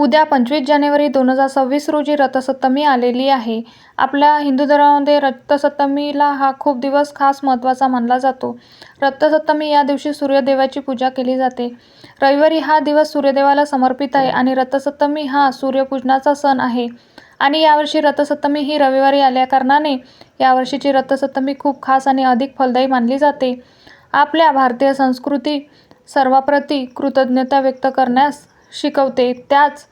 उद्या 25 जानेवारी 2026 रोजी रथसप्तमी आलेली आहे. आपल्या हिंदू धर्मामध्ये रथसप्तमीला हा खूप दिवस खास महत्त्वाचा मानला जातो. रथसप्तमी या दिवशी सूर्यदेवाची पूजा केली जाते. रविवारी हा दिवस सूर्यदेवाला समर्पित आहे आणि रथसप्तमी हा सूर्यपूजनाचा सण आहे. आणि यावर्षी रथसप्तमी ही रविवारी आल्याकारणाने यावर्षीची रथसप्तमी खूप खास आणि अधिक फलदायी मानली जाते. आपल्या भारतीय संस्कृती सर्वाप्रती कृतज्ञता व्यक्त करण्यास शिकवते. त्याच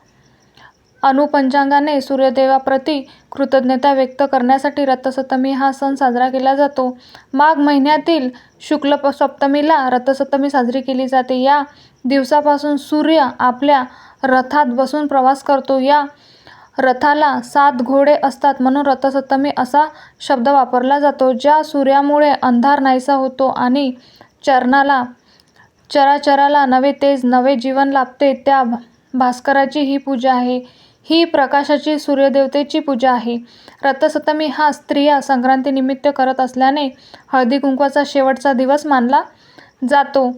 अनुपंचांगाने सूर्यदेवाप्रती कृतज्ञता व्यक्त करण्यासाठी रथसप्तमी हा सण साजरा केला जातो. माघ महिन्यातील शुक्ल सप्तमीला रथसप्तमी साजरी केली जाते. या दिवसापासून सूर्य आपल्या रथात बसून प्रवास करतो. या रथाला 7 घोडे असतात म्हणून रथसप्तमी असा शब्द वापरला जातो. ज्या सूर्यामुळे अंधार नाहीसा होतो आणि चराचराला नवे तेज नवे जीवन लाभते त्या भास्कराची ही पूजा आहे. ही प्रकाशाची सूर्यदेवतेची पूजा आहे. रथसप्तमी हा स्त्रिया संक्रांतीनिमित्त करत असल्याने हळदी कुंकवाचा शेवटचा दिवस मानला जातो.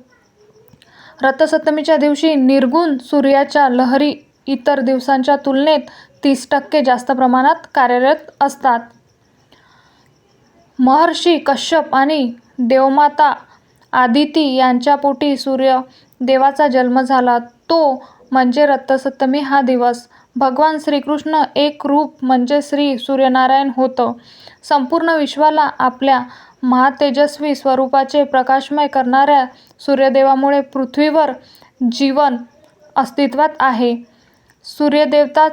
रथसप्तमीच्या दिवशी निर्गुण सूर्याच्या लहरी इतर दिवसांच्या तुलनेत 30% जास्त प्रमाणात कार्यरत असतात. महर्षी कश्यप आणि देवमाता आदिती यांच्या पोटी सूर्यदेवाचा जन्म झाला तो म्हणजे रथसप्तमी हा दिवस. भगवान श्रीकृष्ण एक रूप म्हणजे श्री सूर्यनारायण होतं. संपूर्ण विश्वाला आपल्या महातेजस्वी स्वरूपाचे प्रकाशमय करणाऱ्या सूर्यदेवामुळे पृथ्वीवर जीवन अस्तित्वात आहे. सूर्यदेवता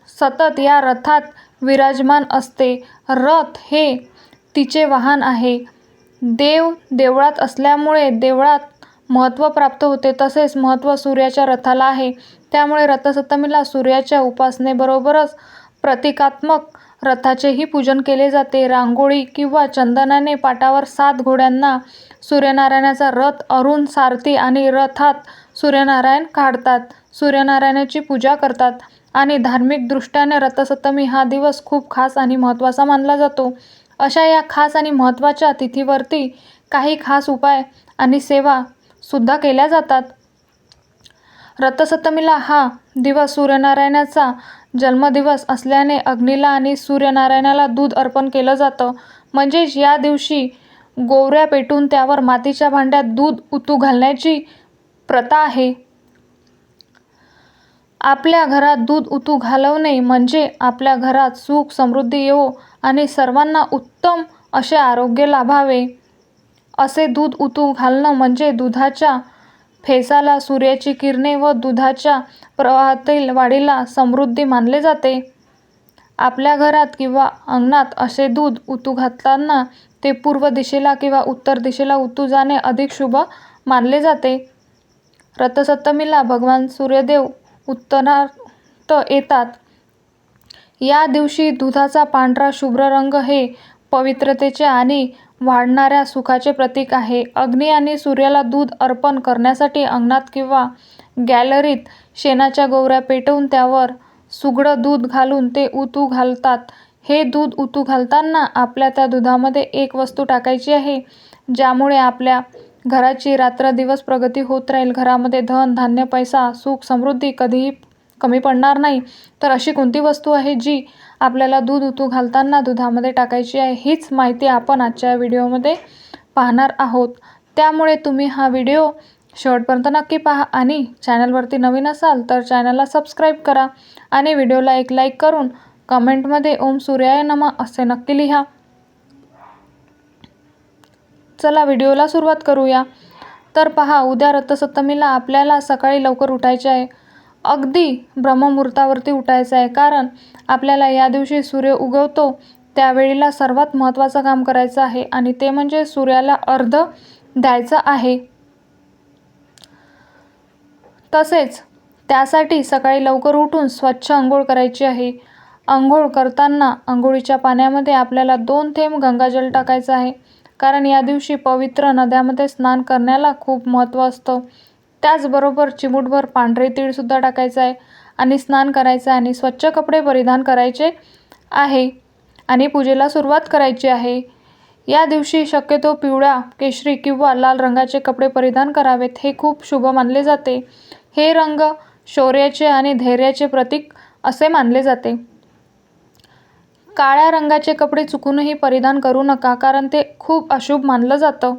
सतत या रथात विराजमान असते. रथ हे तिचे वाहन आहे. देव देवळात असल्यामुळे देवळात महत्त्व प्राप्त होते. तसेच महत्त्व सूर्याच्या रथाला आहे. त्यामुळे रथसप्तमीला सूर्याच्या उपासनेबरोबरच प्रतिकात्मक रथाचेही पूजन केले जाते. रांगोळी किंवा चंदनाने पाटावर 7 घोड्यांना सूर्यनारायणाचा रथ अरुण सारथी आणि रथात सूर्यनारायण काढतात. सूर्यनारायणाची पूजा करतात आणि धार्मिक दृष्ट्याने रथसप्तमी हा दिवस खूप खास आणि महत्त्वाचा मानला जातो. अशा या खास आणि महत्त्वाच्या तिथीवरती काही खास उपाय आणि सेवा सुद्धा केल्या जातात. रथसप्तमीला हा दिवस सूर्यनारायणाचा जन्मदिवस असल्याने अग्नीला आणि सूर्यनारायणाला दूध अर्पण केलं जातं. म्हणजेच या दिवशी गोवऱ्या पेटून त्यावर मातीच्या भांड्यात दूध उतू घालण्याची प्रथा आहे. आपल्या घरात दूध उतू घालवणे म्हणजे आपल्या घरात सुख समृद्धी येवो आणि सर्वांना उत्तम असे आरोग्य लाभावे. असे दूध उतू घालणं म्हणजे दुधाच्या फेसाला सूर्याची किरणे व दुधाच्या प्रवाहातील वाढीला समृद्धी मानले जाते. आपल्या घरात किंवा अंगणात असे दूध उतू घालताना ते पूर्व दिशेला किंवा उत्तर दिशेला उतू जाणे अधिक शुभ मानले जाते. रथसप्तमीला भगवान सूर्यदेव उत्तरार्थ येतात. या दिवशी दुधाचा पांढरा शुभ्र रंग हे पवित्रतेचे आणि वाढणाऱ्या सुखाचे प्रतीक आहे. अग्नी आणि सूर्याला दूध अर्पण करण्यासाठी अंगणात किंवा गॅलरीत शेणाच्या गोवऱ्या पेटवून त्यावर सुघड दूध घालून ते उतू घालतात. हे दूध उतू घालताना आपल्या त्या दुधामध्ये एक वस्तू टाकायची आहे ज्यामुळे आपल्या घराची रात्रदिवस प्रगती होत राहील. घरामध्ये धन धान्य पैसा सुख समृद्धी कधीही कमी पडणार नाही. तर अशी कोणती वस्तू आहे जी आपल्याला दूध उतू घालताना दुधामध्ये टाकायची आहे, हीच माहिती आपण आजच्या व्हिडिओमध्ये पाहणार आहोत. त्यामुळे तुम्ही हा व्हिडिओ शेवटपर्यंत नक्की पहा आणि चॅनलवरती नवीन असाल तर चॅनलला सबस्क्राईब करा आणि व्हिडिओला एक लाईक करून कमेंटमध्ये ओम सूर्याय नमः असे नक्की लिहा. चला व्हिडिओला सुरुवात करूया. तर पहा, उद्या रथसप्तमीला आपल्याला सकाळी लवकर उठायचे आहे. अगदी ब्रह्ममुहूर्तावरती उठायचं आहे, कारण आपल्याला या दिवशी सूर्य उगवतो त्यावेळीला सर्वात महत्त्वाचं काम करायचं आहे आणि ते म्हणजे सूर्याला अर्घ्य द्यायचं आहे. तसेच त्यासाठी सकाळी लवकर उठून स्वच्छ अंघोळ करायची आहे. अंघोळ करताना अंघोळीच्या पाण्यामध्ये आपल्याला 2 थेंब गंगाजल टाकायचं आहे, कारण या दिवशी पवित्र नद्यामध्ये स्नान करण्याला खूप महत्त्व असतं. त्याचबरोबर चिमूटभर पांढरे तीळसुद्धा टाकायचं आहे आणि स्नान करायचं आहे आणि स्वच्छ कपडे परिधान करायचे आहे आणि पूजेला सुरुवात करायची आहे. या दिवशी शक्यतो पिवळ्या, केशरी किंवा लाल रंगाचे कपडे परिधान करावेत. हे खूप शुभ मानले जाते. हे रंग शौर्याचे आणि धैर्याचे प्रतीक असे मानले जाते. काळ्या रंगाचे कपडे चुकूनही परिधान करू नका, कारण ते खूप अशुभ मानलं जातं.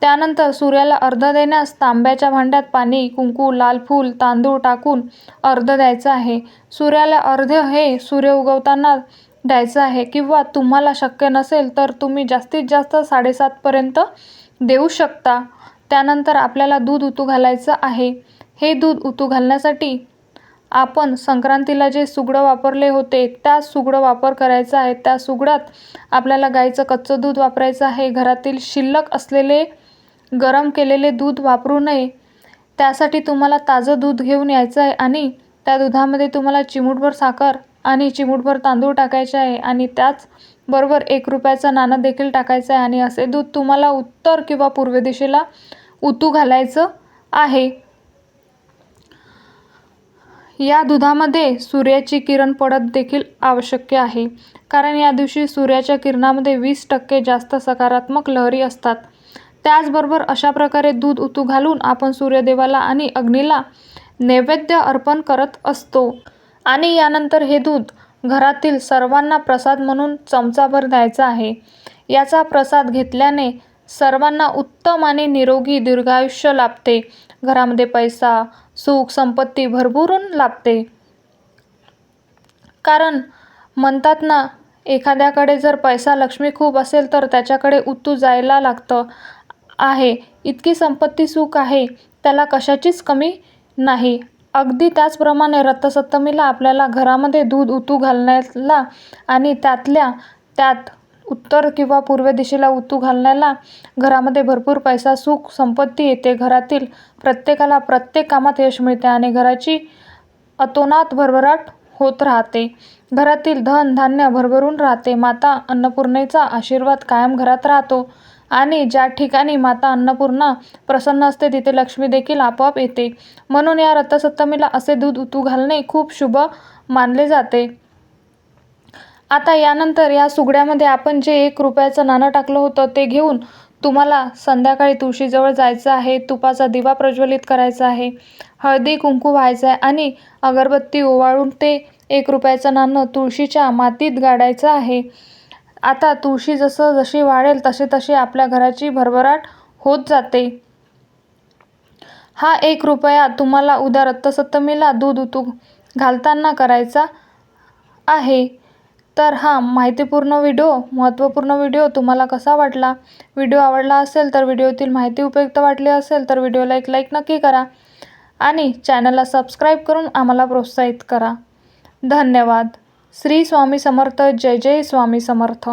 त्यानंतर सूर्याला अर्घ्य देण्यास तांब्याच्या भांड्यात पाणी, कुंकू, लाल फूल, तांदूळ टाकून अर्घ्य द्यायचं आहे. सूर्याला अर्घ्य हे सूर्य उगवताना द्यायचं आहे किंवा तुम्हाला शक्य नसेल तर तुम्ही जास्तीत जास्त 7:30 पर्यंत देऊ शकता. त्यानंतर आपल्याला दूध उतू घालायचं आहे. हे दूध उतू घालण्यासाठी आपण संक्रांतीला जे सुगडं वापरले होते त्याच सुगडं वापर करायचा आहे. त्या सुगडात आपल्याला गाईचं कच्चं दूध वापरायचं आहे. घरातील शिल्लक असलेले गरम केलेले दूध वापरू नये. त्यासाठी तुम्हाला ताजं दूध घेऊन यायचं आहे आणि त्या दुधामध्ये तुम्हाला चिमूटभर साखर आणि चिमूटभर तांदूळ टाकायचे आहे आणि त्याचबरोबर 1 रुपयाचं नाणं देखील टाकायचं आहे आणि असे दूध तुम्हाला उत्तर किंवा पूर्व दिशेला उतू घालायचं आहे. या दुधामध्ये सूर्याची किरण पडत देखील आवश्यक आहे, कारण या दिवशी सूर्याच्या किरणामध्ये 20% जास्त सकारात्मक लहरी असतात. त्याचबरोबर अशा प्रकारे दूध उतू घालून आपण सूर्यदेवाला आणि अग्नीला नैवेद्य अर्पण करत असतो आणि यानंतर हे दूध घरातील सर्वांना प्रसाद म्हणून चमचाभर द्यायचं आहे. याचा प्रसाद घेतल्याने सर्वांना उत्तम आणि निरोगी दीर्घायुष्य लाभते. घरामध्ये पैसा, सुख, संपत्ती भरभरून लाभते. कारण म्हणतात ना, एखाद्याकडे जर पैसा, लक्ष्मी खूप असेल तर त्याच्याकडे उतू जायला लागतं आहे. इतकी संपत्ती, सुख आहे, त्याला कशाचीच कमी नाही. अगदी त्याचप्रमाणे रथसप्तमीला आपल्याला घरामध्ये दूध उतू घालण्याला आणि त्यातल्या त्यात उत्तर किंवा पूर्व दिशेला उतू घालण्याला घरामध्ये भरपूर पैसा, सुख, संपत्ती येते. घरातील प्रत्येकाला प्रत्येक कामात यश मिळते आणि घराची अतोनात भरभराट होत राहते. घरातील धन धान्य भरभरून राहते. माता अन्नपूर्णेचा आशीर्वाद कायम घरात राहतो आणि ज्या ठिकाणी माता अन्नपूर्णा प्रसन्न असते तिथे लक्ष्मी देखील आपोआप येते. म्हणून या रथसप्तमीला असे दूध उतू घालणे खूप शुभ मानले जाते. आता यानंतर या सुगड्यामध्ये आपण जे 1 रुपयाचं नाणं टाकलं होतं ते घेऊन तुम्हाला संध्याकाळी तुळशीजवळ जायचं आहे. तुपाचा दिवा प्रज्वलित करायचा आहे. हळदी कुंकू व्हायचं आहे आणि अगरबत्ती ओवाळून ते 1 रुपयाचं नाणं तुळशीच्या मातीत गाडायचं आहे. आता तुळशी जशी वाढेल तशी आपल्या घराची भरभराट होत जाते. हा 1 रुपया तुम्हाला उद्या रथसप्तमीला दूध उतू घालताना करायचा आहे. तर हा माहितीपूर्ण व्हिडिओ, महत्त्वपूर्ण व्हिडिओ तुम्हाला कसा वाटला? व्हिडिओ आवडला असेल तर व्हिडिओतील माहिती उपयुक्त वाटली असेल तर व्हिडिओला एक लाईक नक्की करा आणि चॅनलला सबस्क्राईब करून आम्हाला प्रोत्साहित करा. धन्यवाद. श्री स्वामी समर्थ. जय जय स्वामी समर्थ.